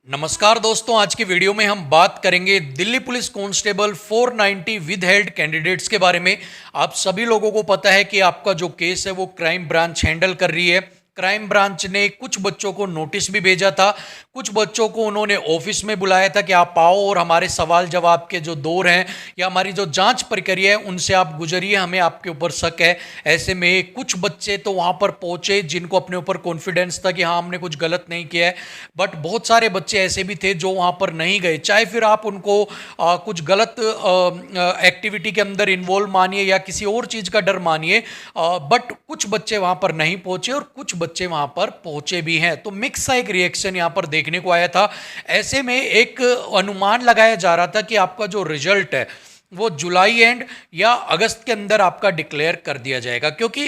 नमस्कार दोस्तों, आज की वीडियो में हम बात करेंगे Delhi police constable 490 with held candidates के बारे में। आप सभी लोगों को पता है कि आपका जो केस है वो क्राइम ब्रांच हैंडल कर रही है। क्राइम ब्रांच ने कुछ बच्चों को नोटिस भी भेजा था, कुछ बच्चों को उन्होंने ऑफिस में बुलाया था कि आप आओ और हमारे सवाल जवाब के जो दौर हैं या हमारी जो जांच प्रक्रिया है उनसे आप गुजरिए, हमें आपके ऊपर शक है। ऐसे में कुछ बच्चे तो वहां पर पहुंचे जिनको अपने ऊपर कॉन्फिडेंस था कि हाँ हमने कुछ गलत नहीं किया है, बट बहुत सारे बच्चे ऐसे भी थे जो वहां पर नहीं गए। चाहे फिर आप उनको कुछ गलत एक्टिविटी के अंदर इन्वॉल्व मानिए या किसी और चीज़ का डर मानिए, बट कुछ बच्चे वहां पर नहीं पहुंचे और कुछ बच्चे वहां पर पहुंचे भी हैं। तो मिक्स सा एक रिएक्शन यहां पर देखने को आया था। ऐसे में एक अनुमान लगाया जा रहा था कि आपका जो रिजल्ट है वो जुलाई एंड या अगस्त के अंदर आपका डिक्लेयर कर दिया जाएगा, क्योंकि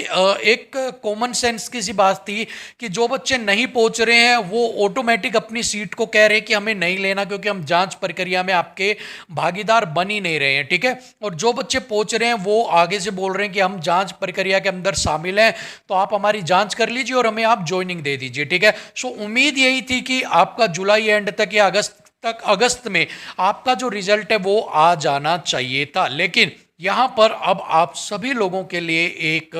एक कॉमन सेंस की सी बात थी कि जो बच्चे नहीं पहुंच रहे हैं वो ऑटोमेटिक अपनी सीट को कह रहे हैं कि हमें नहीं लेना, क्योंकि हम जांच प्रक्रिया में आपके भागीदार बन ही नहीं रहे हैं। ठीक है, और जो बच्चे पहुंच रहे हैं वो आगे से बोल रहे हैं कि हम जांच प्रक्रिया के अंदर शामिल हैं, तो आप हमारी जांच कर लीजिए और हमें आप ज्वाइनिंग दे दीजिए। ठीक है, सो उम्मीद यही थी कि आपका जुलाई एंड तक या अगस्त में आपका जो रिजल्ट है वो आ जाना चाहिए था। लेकिन यहां पर अब आप सभी लोगों के लिए एक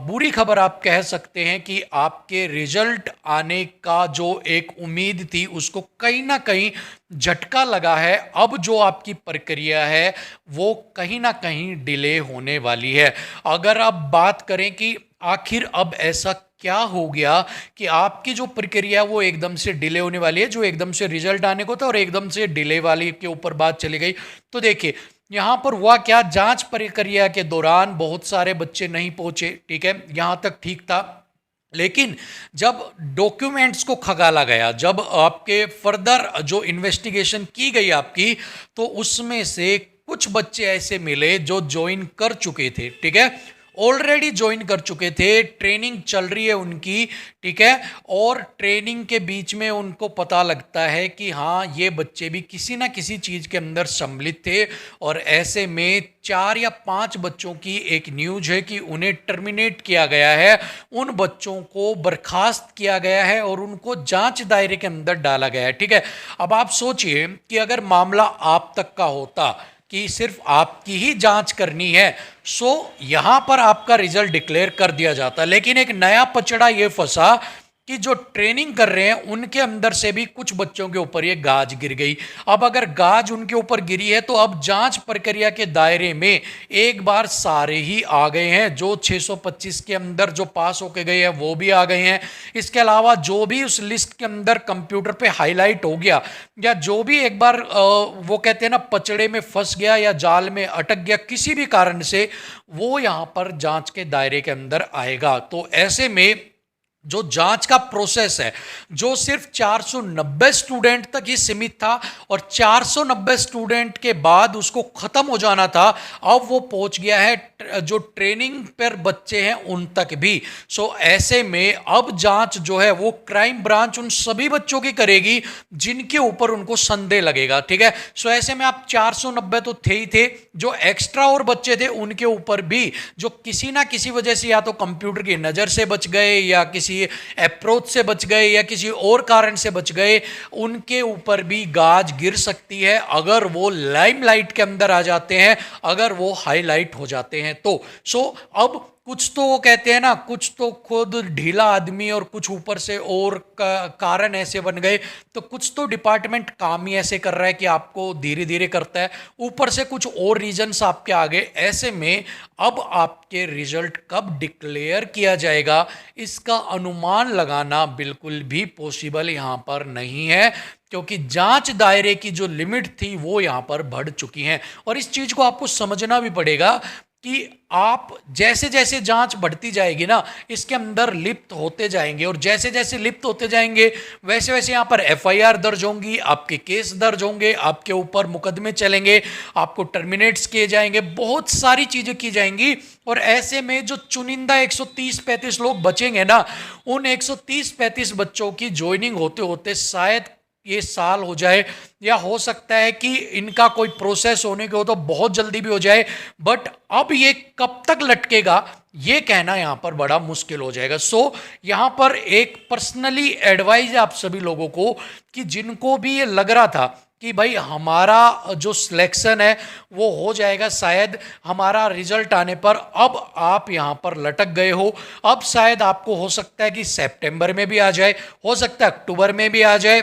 बुरी खबर आप कह सकते हैं कि आपके रिजल्ट आने का जो एक उम्मीद थी उसको कहीं ना कहीं झटका लगा है। अब जो आपकी प्रक्रिया है वो कहीं ना कहीं डिले होने वाली है। अगर आप बात करें कि आखिर अब ऐसा क्या हो गया कि आपकी जो प्रक्रिया वो एकदम से डिले होने वाली है, जो एकदम से रिजल्ट आने को था और एकदम से डिले वाली के ऊपर बात चली गई। तो देखिए यहां पर हुआ क्या, जांच प्रक्रिया के दौरान बहुत सारे बच्चे नहीं पहुंचे। ठीक है, यहां तक ठीक था, लेकिन जब डॉक्यूमेंट्स को खंगाला गया, जब आपके फर्दर जो इन्वेस्टिगेशन की गई आपकी, तो उसमें से कुछ बच्चे ऐसे मिले जो ज्वाइन कर चुके थे। ठीक है, ऑलरेडी ज्वाइन कर चुके थे, ट्रेनिंग चल रही है उनकी। ठीक है, और ट्रेनिंग के बीच में उनको पता लगता है कि हाँ ये बच्चे भी किसी ना किसी चीज़ के अंदर सम्मिलित थे, और ऐसे में 4 या 5 बच्चों की एक न्यूज है कि उन्हें टर्मिनेट किया गया है, उन बच्चों को बर्खास्त किया गया है और उनको जांच दायरे के अंदर डाला गया है। ठीक है, अब आप सोचिए कि अगर मामला आप तक का होता कि सिर्फ आपकी ही जांच करनी है, सो यहां पर आपका रिजल्ट डिक्लेयर कर दिया जाता। लेकिन एक नया पचड़ा ये फंसा कि जो ट्रेनिंग कर रहे हैं उनके अंदर से भी कुछ बच्चों के ऊपर ये गाज गिर गई। अब अगर गाज उनके ऊपर गिरी है तो अब जांच प्रक्रिया के दायरे में एक बार सारे ही आ गए हैं। जो 625 के अंदर जो पास होके गए हैं वो भी आ गए हैं। इसके अलावा जो भी उस लिस्ट के अंदर कंप्यूटर पे हाईलाइट हो गया, या जो भी एक बार वो कहते हैं ना पचड़े में फंस गया या जाल में अटक गया किसी भी कारण से, वो यहां पर जांच के दायरे के अंदर आएगा। तो ऐसे में जो जांच का प्रोसेस है, जो सिर्फ 490 स्टूडेंट तक ही सीमित था और 490 स्टूडेंट के बाद उसको खत्म हो जाना था, अब वो पहुंच गया है जो ट्रेनिंग पर बच्चे हैं उन तक भी। सो ऐसे में अब जांच जो है वो क्राइम ब्रांच उन सभी बच्चों की करेगी जिनके ऊपर उनको संदेह लगेगा। ठीक है, सो ऐसे में आप 490 तो थे ही थे, जो एक्स्ट्रा और बच्चे थे उनके ऊपर भी जो किसी ना किसी वजह से या तो कंप्यूटर की नज़र से बच गए या किसी अप्रोच से बच गए या किसी और कारण से बच गए, उनके ऊपर भी गाज गिर सकती है अगर वो लाइमलाइट के अंदर आ जाते हैं, अगर वो हाईलाइट हो जाते हैं तो। सो अब कुछ तो वो कहते हैं ना, कुछ तो खुद ढीला आदमी और कुछ ऊपर से और कारण ऐसे बन गए, तो कुछ तो डिपार्टमेंट काम ही ऐसे कर रहा है कि आपको धीरे धीरे करता है, ऊपर से कुछ और रीजंस आपके आगे। ऐसे में अब आपके रिजल्ट कब डिक्लेयर किया जाएगा इसका अनुमान लगाना बिल्कुल भी पॉसिबल यहाँ पर नहीं है, क्योंकि जांच दायरे की जो लिमिट थी वो यहाँ पर बढ़ चुकी है। और इस चीज़ को आपको समझना भी पड़ेगा कि आप जैसे जैसे जांच बढ़ती जाएगी ना, इसके अंदर लिप्त होते जाएंगे, और जैसे जैसे लिप्त होते जाएंगे वैसे वैसे यहाँ पर एफआईआर दर्ज होंगी, आपके केस दर्ज होंगे, आपके ऊपर मुकदमे चलेंगे, आपको टर्मिनेट्स किए जाएंगे, बहुत सारी चीज़ें की जाएंगी। और ऐसे में जो चुनिंदा 130-35 लोग बचेंगे ना, उन 130-35 बच्चों की ज्वाइनिंग होते होते शायद ये साल हो जाए, या हो सकता है कि इनका कोई प्रोसेस होने के हो तो बहुत जल्दी भी हो जाए। बट अब ये कब तक लटकेगा ये कहना यहाँ पर बड़ा मुश्किल हो जाएगा। सो यहाँ पर एक पर्सनली एडवाइस है आप सभी लोगों को कि जिनको भी ये लग रहा था कि भाई हमारा जो सिलेक्शन है वो हो जाएगा शायद हमारा रिजल्ट आने पर, अब आप यहाँ पर लटक गए हो। अब शायद आपको हो सकता है कि सितंबर में भी आ जाए, हो सकता है अक्टूबर में भी आ जाए,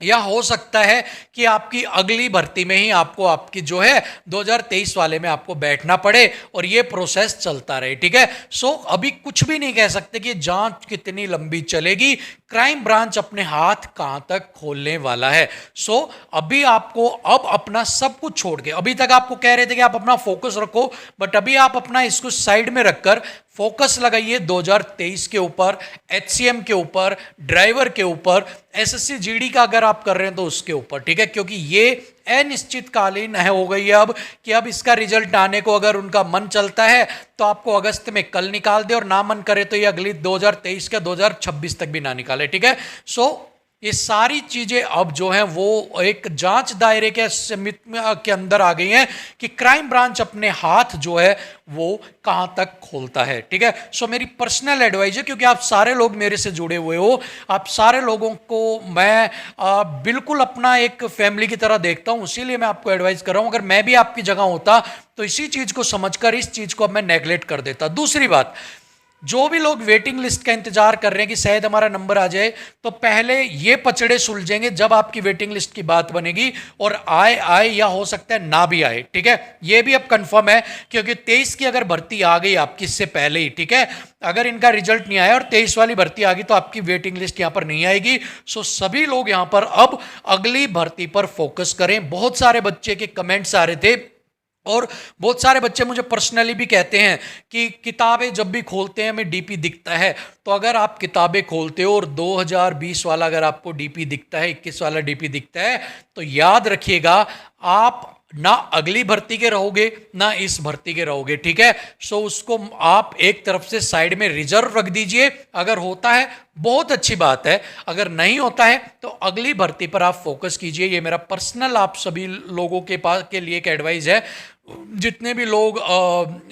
या हो सकता है कि आपकी अगली भर्ती में ही आपको आपकी जो है 2023 वाले में आपको बैठना पड़े और ये प्रोसेस चलता रहे। ठीक है। सो अभी कुछ भी नहीं कह सकते कि जांच कितनी लंबी चलेगी, क्राइम ब्रांच अपने हाथ कहां तक खोलने वाला है। सो अभी आपको अब अपना सब कुछ छोड़ के, अभी तक आपको कह रहे थे कि आप अपना फोकस रखो, बट अभी आप अपना इसको साइड में रखकर फोकस लगाइए 2023 के ऊपर, एचसीएम के ऊपर, ड्राइवर के ऊपर, एसएससी जीडी का अगर आप कर रहे हैं तो उसके ऊपर। ठीक है। क्योंकि ये अनिश्चितकालीन है हो गई है अब, कि अब इसका रिजल्ट आने को अगर उनका मन चलता है तो आपको अगस्त में कल निकाल दे, और ना मन करे तो ये अगली 2023 का 2026 तक भी ना निकाले। ठीक है। सो ये सारी चीजें अब जो हैं वो एक जांच दायरे के सीमित के अंदर आ गई हैं कि क्राइम ब्रांच अपने हाथ जो है वो कहां तक खोलता है। ठीक है। सो मेरी पर्सनल एडवाइस है, क्योंकि आप सारे लोग मेरे से जुड़े हुए हो, आप सारे लोगों को मैं बिल्कुल अपना एक फैमिली की तरह देखता हूं, इसीलिए मैं आपको एडवाइस कर रहा हूं। अगर मैं भी आपकी जगह होता तो इसी चीज को समझकर इस चीज को अब मैं नेग्लेक्ट कर देता। दूसरी बात, जो भी लोग वेटिंग लिस्ट का इंतजार कर रहे हैं कि शायद हमारा नंबर आ जाए, तो पहले ये पचड़े सुलझेंगे जब आपकी वेटिंग लिस्ट की बात बनेगी, और आए या हो सकता है ना भी आए। ठीक है। ये भी अब कंफर्म है, क्योंकि 23 की अगर भर्ती आ गई आपकी इससे पहले ही, ठीक है, अगर इनका रिजल्ट नहीं आया और 23 वाली भर्ती आ गई तो आपकी वेटिंग लिस्ट यहां पर नहीं आएगी। सो सभी लोग यहां पर अब अगली भर्ती पर फोकस करें। बहुत सारे बच्चे के कमेंट्स आ रहे थे, और बहुत सारे बच्चे मुझे पर्सनली भी कहते हैं कि किताबें जब भी खोलते हैं हमें डीपी दिखता है। तो अगर आप किताबें खोलते हो और 2020 वाला अगर आपको डीपी दिखता है, 21 वाला डीपी दिखता है, तो याद रखिएगा आप ना अगली भर्ती के रहोगे ना इस भर्ती के रहोगे। ठीक है। सो उसको आप एक तरफ से साइड में रिजर्व रख दीजिए। अगर होता है बहुत अच्छी बात है, अगर नहीं होता है तो अगली भर्ती पर आप फोकस कीजिए। ये मेरा पर्सनल आप सभी लोगों के पास के लिए एक एडवाइस है। जितने भी लोग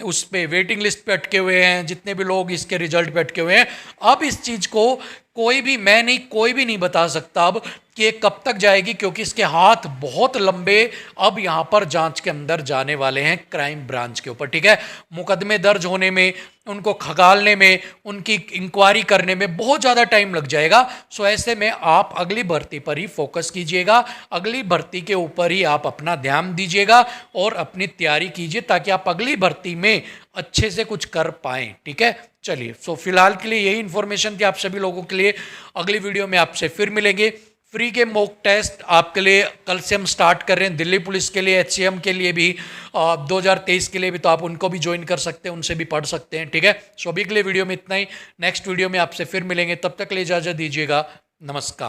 उस पे वेटिंग लिस्ट पे अटके हुए हैं, जितने भी लोग इसके रिजल्ट पे अटके हुए हैं, अब इस चीज को कोई भी, मैं नहीं, कोई भी नहीं बता सकता अब कि ये कब तक जाएगी, क्योंकि इसके हाथ बहुत लंबे अब यहां पर जांच के अंदर जाने वाले हैं क्राइम ब्रांच के ऊपर। ठीक है। मुकदमे दर्ज होने में, उनको खगालने में, उनकी इंक्वायरी करने में बहुत ज़्यादा टाइम लग जाएगा। सो ऐसे में आप अगली भर्ती पर ही फोकस कीजिएगा, अगली भर्ती के ऊपर ही आप अपना ध्यान दीजिएगा और अपनी तैयारी कीजिए, ताकि आप अगली भर्ती में अच्छे से कुछ कर पाएं। ठीक है। चलिए, सो फिलहाल के लिए यही इंफॉर्मेशन थी आप सभी लोगों के लिए। अगली वीडियो में आपसे फिर मिलेंगे। फ्री के मॉक टेस्ट आपके लिए कल से हम स्टार्ट कर रहे हैं, दिल्ली पुलिस के लिए, एचसीएम के लिए भी, 2023 के लिए भी, तो आप उनको भी ज्वाइन कर सकते हैं, उनसे भी पढ़ सकते हैं। ठीक है। सो अभी के लिए वीडियो में इतना ही। नेक्स्ट वीडियो में आपसे फिर मिलेंगे, तब तक के लिए इजाजत दीजिएगा। नमस्कार।